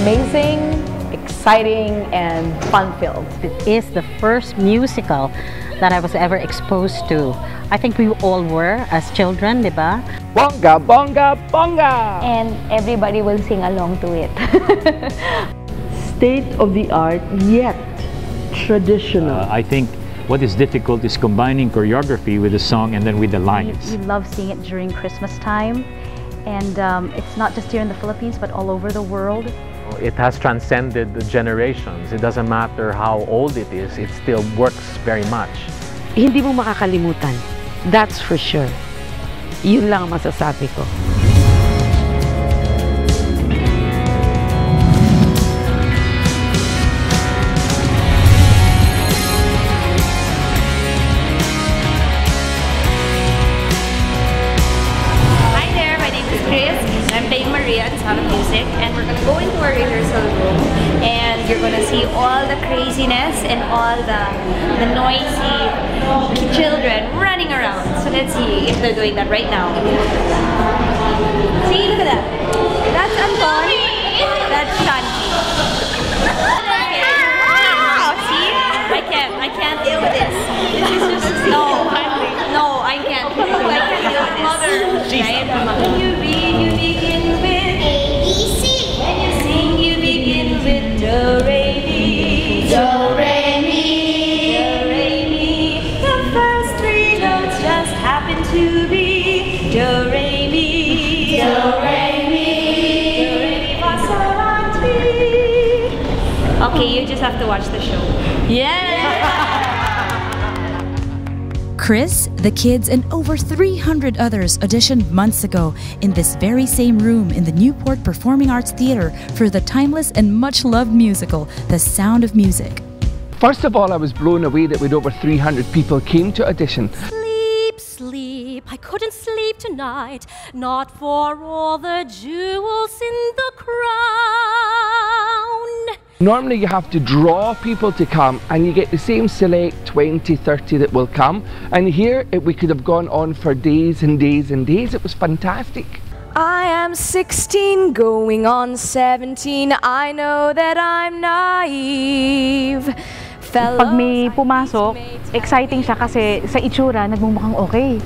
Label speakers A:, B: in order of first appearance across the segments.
A: amazing, exciting, and fun-filled.
B: It is the first musical that I was ever exposed to. I think we all were as children, diba?
C: Bonga, bonga, bonga!
D: And everybody will sing along to it.
E: State of the art, yet traditional.
F: I think what is difficult is combining choreography with the song and then with the lines.
G: We love seeing it during Christmas time, and it's not just here in the Philippines but all over the world.
H: It has transcended the generations. It doesn't matter how old it is, it still works very much.
E: Hindi mo makakalimutan. That's for sure. Yun lang ang masasabi ko.
I: I'm playing Maria at Sound of Music, and we're gonna go into our rehearsal room, and you're gonna see all the craziness and all the noisy children running around. So let's see if they're doing that right now. See, look at that. That's Anton. That's Shanti. See, I can't deal with this. This is just no, I can't. I can't deal with this. Right? You begin with ABC. When you sing, you begin with do, re, mi. Do, re, mi. Do, re, mi. The first three notes just happen to be do, re, mi. Do, re, mi. Do, re, mi, fa, sol, la, ti. Okay, you just have to watch the show. Yeah!
J: Chris, the kids, and over 300 others auditioned months ago in this very same room in the Newport Performing Arts Theatre for the timeless and much-loved musical, The Sound of Music.
C: First of all, I was blown away that with over 300 people came to audition.
K: Sleep, sleep, I couldn't sleep tonight, not for all the jewels in the crown.
C: Normally you have to draw people to come and you get the same select 20, 30 that will come. And here we could have gone on for days and days and days. It was fantastic.
L: I am 16 going on 17. I know that I'm naive.
G: Pag may pumasok, exciting siya kasi sa itsura nagmumukhang okay.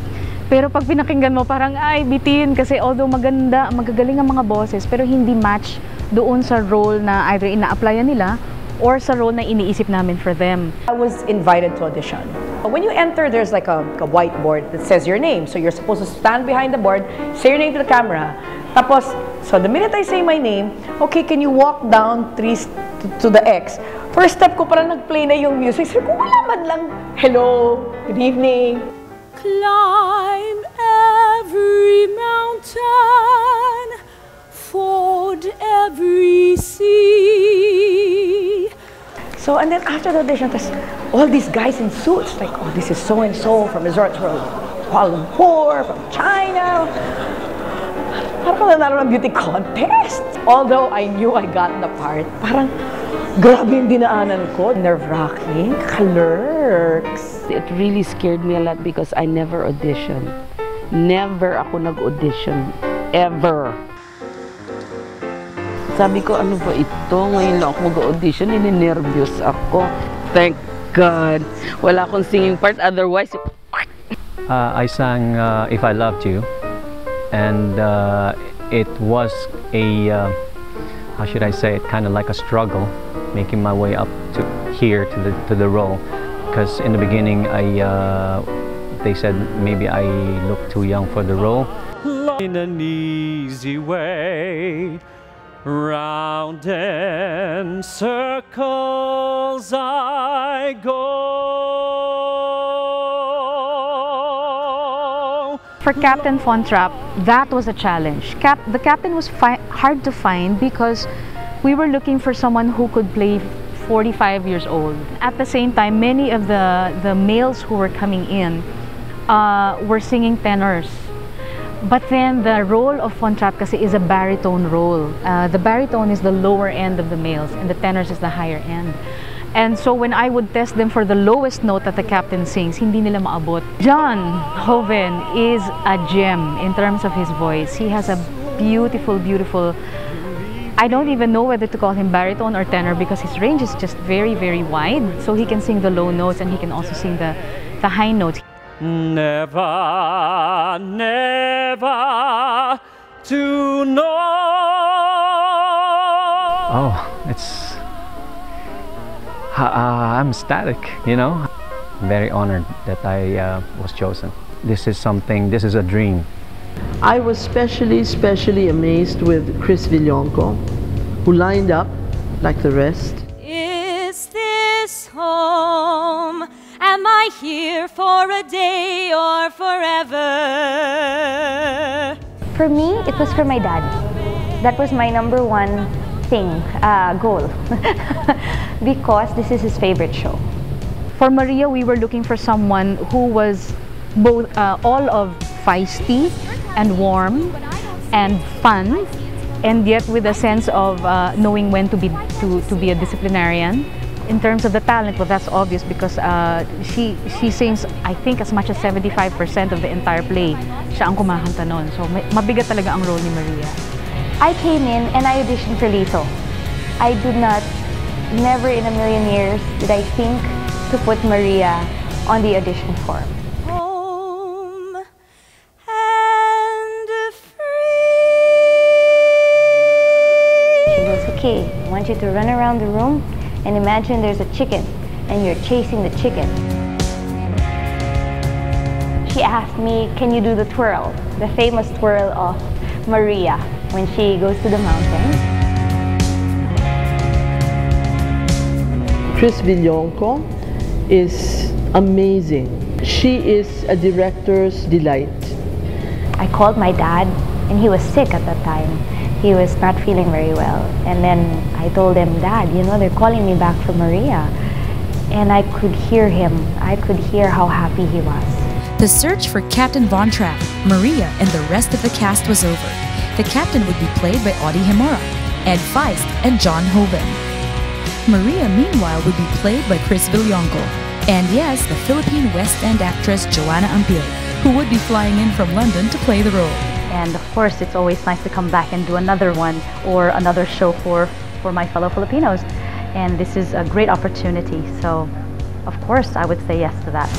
G: Pero pag pinakinggan mo parang ay bitin kasi although maganda, magagaling ang mga boses pero hindi match doon sa role na either ina-applyan nila or sa role na iniisip namin for them.
A: I was invited to audition. When you enter, there's like a whiteboard that says your name. So you're supposed to stand behind the board, say your name to the camera. Tapos, so the minute I say my name, okay, can you walk down 3 to the X? First step ko parang nag-play na yung music. Sabi ko, wala man lang, hello, good evening.
K: Climb every mountain, ford every sea.
A: So, and then after the audition, all these guys in suits, like, oh, this is so-and-so from Resorts World, Kuala Lumpur, from China. Parang nanalo ng beauty contest. Although I knew I got the part, parang grabe yung dinaanan ko. Nerve-wracking, clerks.
E: It really scared me a lot because I never auditioned. Never ako nag-audition. Ever. Sabi ko, ano ba ito? Ngayon lang ako mag-audition, nininervyos ako. Thank God. Wala akong singing part, otherwise...
M: I sang If I Loved You, and it was a, how should I say it, kind of like a struggle, making my way up to here to the role. Because in the beginning, they said maybe I look too young for the role.
N: In an easy way, round in circles I go.
G: For Captain Fontrap, that was a challenge. The captain was hard to find because we were looking for someone who could play 45 years old. At the same time, many of the males who were coming in were singing tenors. But then the role of Fontrap kasi is a baritone role. The baritone is the lower end of the males and the tenors is the higher end. And so when I would test them for the lowest note that the captain sings, hindi nila maabot. John Hoven is a gem in terms of his voice. He has a beautiful, beautiful I don't even know whether to call him baritone or tenor because his range is just very, very wide. So he can sing the low notes and he can also sing the high notes.
N: Never, never to know.
M: Oh, it's... I'm ecstatic, you know. Very honored that I was chosen. This is a dream.
O: I was especially amazed with Chris Villonco, who lined up like the rest.
K: Is this home? Am I here for a day or forever?
D: For me, it was for my dad. That was my number one thing, goal. Because this is his favorite show.
G: For Maria, we were looking for someone who was both all of feisty and warm and fun, and yet with a sense of knowing when to be a disciplinarian. In terms of the talent, well, that's obvious because she sings, I think, as much as 75% of the entire play. Siya ang kumakanta nun. So mabigat talaga ang role ni Maria.
D: I came in and I auditioned for Lito. I did not, never in a million years did I think to put Maria on the audition form.
K: Home and free.
D: She goes, okay, I want you to run around the room and imagine there's a chicken and you're chasing the chicken. She asked me, can you do the twirl? The famous twirl of Maria when she goes to the mountain.
O: Chris Villonco is amazing. She is a director's delight.
D: I called my dad and he was sick at that time. He was not feeling very well. And then I told him, Dad, you know, they're calling me back for Maria. And I could hear him. I could hear how happy he was.
J: The search for Captain Von Trapp, Maria, and the rest of the cast was over. The captain would be played by Audie Himura, Ed Feist, and John Hoban. Maria, meanwhile, would be played by Chris Villonco. And yes, the Philippine West End actress Joanna Ampil, who would be flying in from London to play the role.
B: And of course, it's always nice to come back and do another one or another show for my fellow Filipinos. And this is a great opportunity. So, of course, I would say yes to that.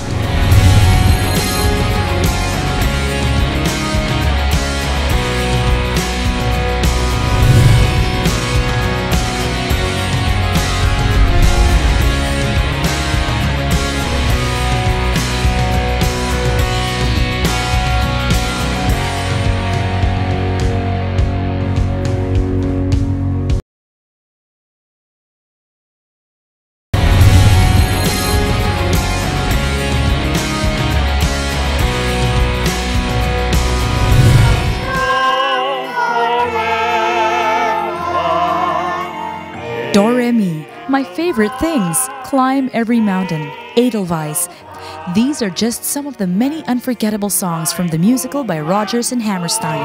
J: Do Re Mi, My Favorite Things, Climb Every Mountain, Edelweiss. These are just some of the many unforgettable songs from the musical by Rodgers and Hammerstein.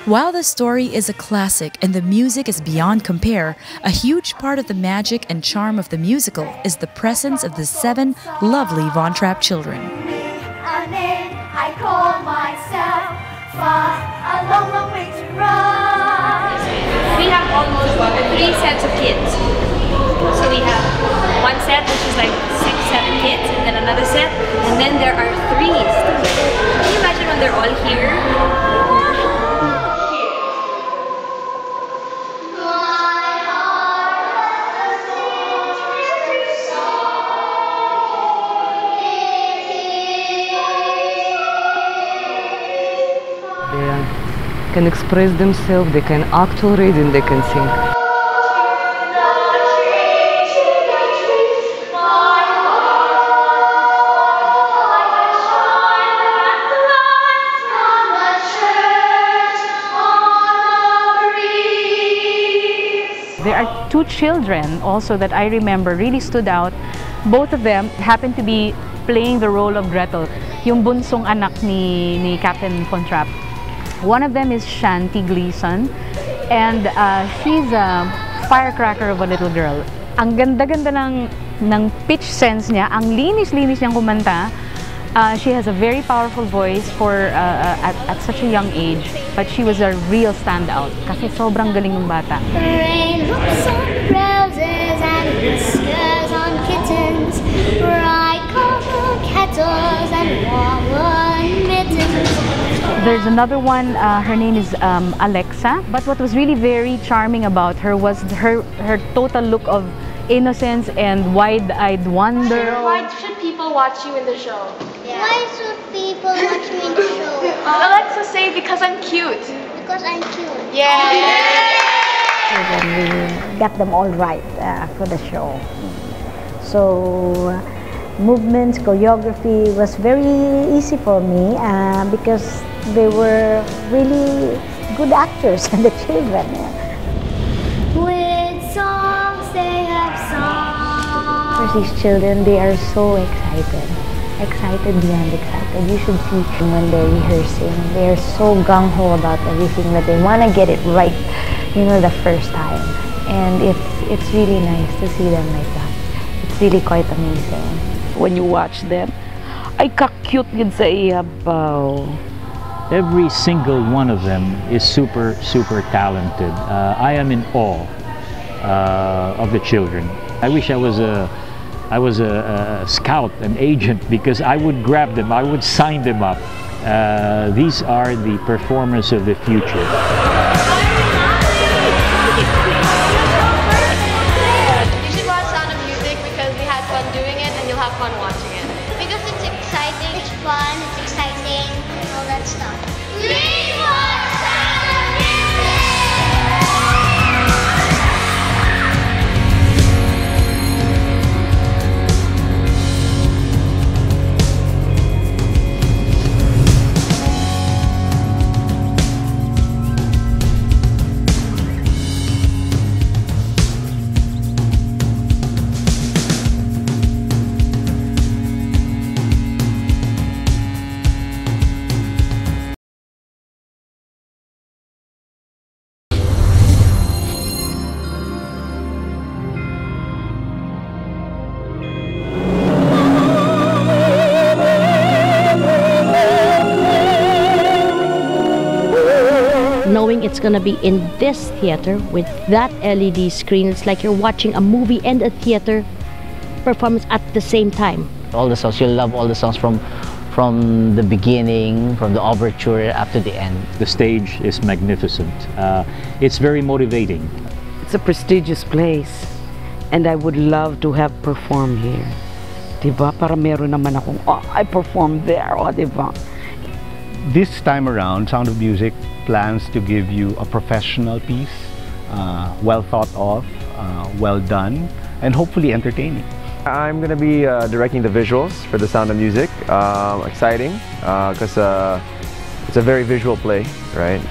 J: While the story is a classic and the music is beyond compare, a huge part of the magic and charm of the musical is the presence of the 7 lovely Von Trapp children.
K: I call myself a long, long way to run.
I: We have almost 3 sets of kids. So we have one set which is like 6, 7 kids, and then another set, and then there are 3s. Can you imagine when they're all here?
E: Can express themselves, they can act already, and they can sing.
G: There are 2 children also that I remember really stood out. Both of them happened to be playing the role of Gretel, yung bunsong anak ni Captain Von Trapp. One of them is Shanti Gleason, and she's a firecracker of a little girl. Ang ganda-ganda ng pitch sense niya, ang linis-linis niyang kumanta. She has a very powerful voice at such a young age, but she was a real standout kasi sobrang galing ng bata.
P: Rainbows on roses and whiskers on kittens, bright copper kettles and warm mittens.
G: There's another one, her name is Alexa, but what was really very charming about her was her total look of innocence and wide-eyed wonder.
L: Why should people watch you in the show?
P: Yeah. Why should people watch me in the show?
L: Alexa say because I'm cute.
P: Because I'm cute.
L: Yeah.
A: And we got them all right for the show. So movements, choreography was very easy for me because they were really good actors and the children.
P: With songs they have songs.
D: For these children, they are so excited. Excited beyond excited. You should see them when they're rehearsing. They are so gung-ho about everything that they want to get it right, the first time. And it's really nice to see them like that. It's really quite amazing.
E: When you watch them, ay ka-cute yun sa iyabaw.
F: Every single one of them is super, super talented. I am in awe of the children. I wish I was a scout, an agent, because I would grab them, I would sign them up. These are the performers of the future.
L: You should watch Sound of Music because we had fun doing it and you'll have fun watching it.
P: Because it's exciting, it's fun, it's exciting, and all that stuff. Please watch Sound of Music!
K: Knowing it's gonna be in this theater with that LED screen, it's like you're watching a movie and a theater performance at the same time.
Q: All the songs, you'll love all the songs from the beginning, from the overture up to the end.
F: The stage is magnificent. It's very motivating.
E: It's a prestigious place, and I would love to have performed here. Diba? Para meron naman akong, I performed there, diba?
R: This time around, Sound of Music plans to give you a professional piece, well thought of, well done, and hopefully entertaining.
S: I'm going to be directing the visuals for the Sound of Music. Exciting, because it's a very visual play, right?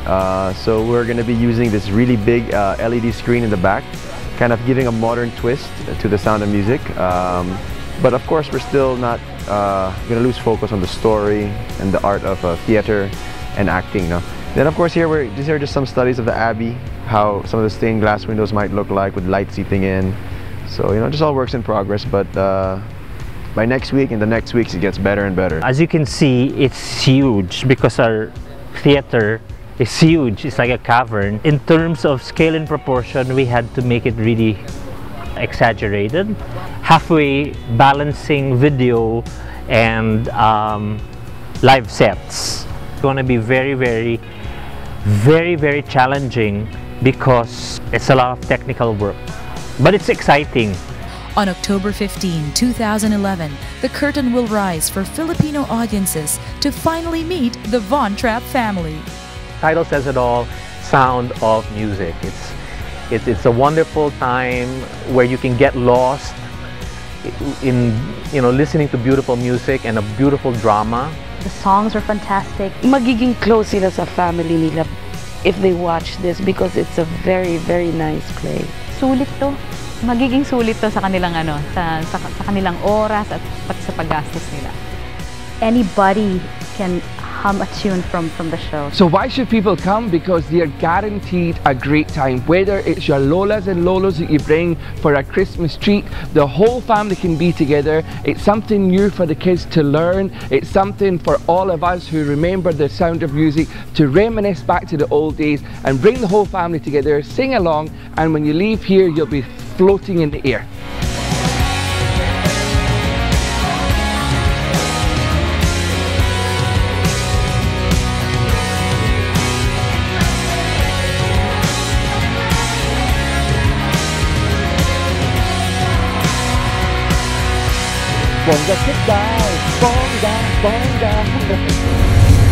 S: So we're going to be using this really big LED screen in the back, kind of giving a modern twist to the Sound of Music. But of course, we're still not going to lose focus on the story and the art of theater and acting. No? Then of course these are just some studies of the Abbey, how some of the stained glass windows might look like with light seeping in. So just all works in progress, but by next week and the next weeks it gets better and better.
H: As you can see, it's huge because our theater is huge. It's like a cavern. In terms of scale and proportion, we had to make it really exaggerated, halfway balancing video and live sets. It's going to be very, very, very, very challenging because it's a lot of technical work, but it's exciting.
J: On October 15, 2011, the curtain will rise for Filipino audiences to finally meet the Von Trapp family.
H: Title says it all, Sound of Music. It's a wonderful time where you can get lost in listening to beautiful music and a beautiful drama.
B: The songs are fantastic.
E: Magiging close sila sa family nila if they watch this because it's a very, very nice play.
G: Sulit to. Magiging sulit to sa kanilang sa kanilang oras at pati sa paggastos nila.
B: Anybody can hum a tune from the show.
C: So why should people come? Because they are guaranteed a great time. Whether it's your Lolas and Lolos that you bring for a Christmas treat, the whole family can be together. It's something new for the kids to learn. It's something for all of us who remember the sound of music to reminisce back to the old days and bring the whole family together, sing along, and when you leave here, you'll be floating in the air. Bonga sit down, bonga, bonga.